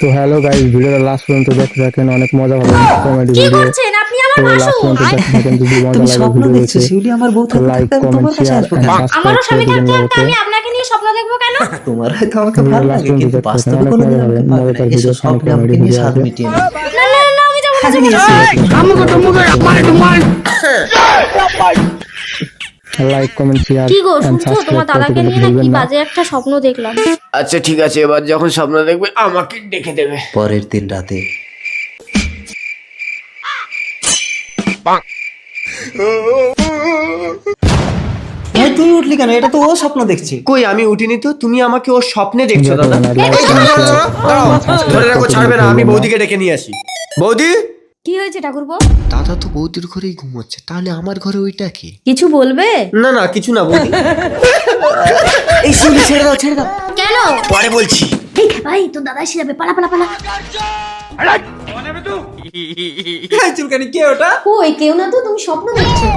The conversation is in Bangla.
তো হ্যালো গাইস, ভিডিওটা লাস্ট পর্যন্ত দেখতে থাকেন, অনেক মজা হবে কমেডি কি ভিডিও। করছেন আপনি? তো আমার লাস্ট ভাসুর। পর্যন্ত দেখতে থাকেন, যদি মজা তুমি লাগে স্বপ্ন ভিডিও দেখছো দেখে শিউলি আমার বউ তো থাকতে লাইক থাকতে আমি কমেন্ট তোমার কাছে শেয়ার আসবো এন্ড কেন? আমারও সাবস্ক্রাইব করে স্বামী দিবেন থাকতে থাকতে ওকে। আমি আপনাকে নিয়ে স্বপ্ন দেখবো কেন? তোমার হয়তো আমাকে ভিডিও ভালো লাস্ট লাগে পর্যন্ত কিন্তু দেখতে থাকেন, বাস্তবে অনেক কোনোদিন মজা হবে, আমাকে পাবে না। মজাদার এসো ভিডিও, ফানি স্বপ্নে কমেডি আমাকে নিয়ে ভিডিও স্বাদ আসবে। মিটিয়ে নাও। না না না, আমি যাবো না, আমি যাবো না। এসে লাইক কমেন্ট শেয়ার কি গো এন্ড শুনছো, সাবস্ক্রাইব তোমার করতে দাদাকে কিন্তু নিয়ে না ভুলবেন কি না। বাজে একটা স্বপ্ন দেখলাম। আচ্ছা ঠিক আছে, এবার যখন স্বপ্ন দেখবে আমাকে ডেকে দেবে। পরের দিন রাতে ভাই তুমি উঠলি কেন? এটা তো ও স্বপ্ন দেখছে। কই আমি উঠিনি তো, তুমি আমাকে ওর স্বপ্নে দেখছো ভিডিও দাদা। করবেন না, লাইক কমেন্ট শেয়ার ধরে রাখো, করতে ছাড়বে কিন্তু না, আমি ভুলবেন না। বৌদিকে ডেকে নিয়ে আসি। বৌদি, কি হয়েছে ঠাকুরপো? দাদা তো বৌদির ঘরেই ঘুমোচ্ছে, তাহলে আমার ঘরে ওইটা কি? কিছু বলবে? না না কিছু না বৌদি। এই শিউলি ছেড়ে দাও, ছেড়ে দাও। কেন? পরে বলছি। এই ভাই, তোর দাদা এসে যাবে, পালা পালা পালা। চুলকানি কে ওটা? কই কেউ না তো, তুমি স্বপ্ন দেখছো।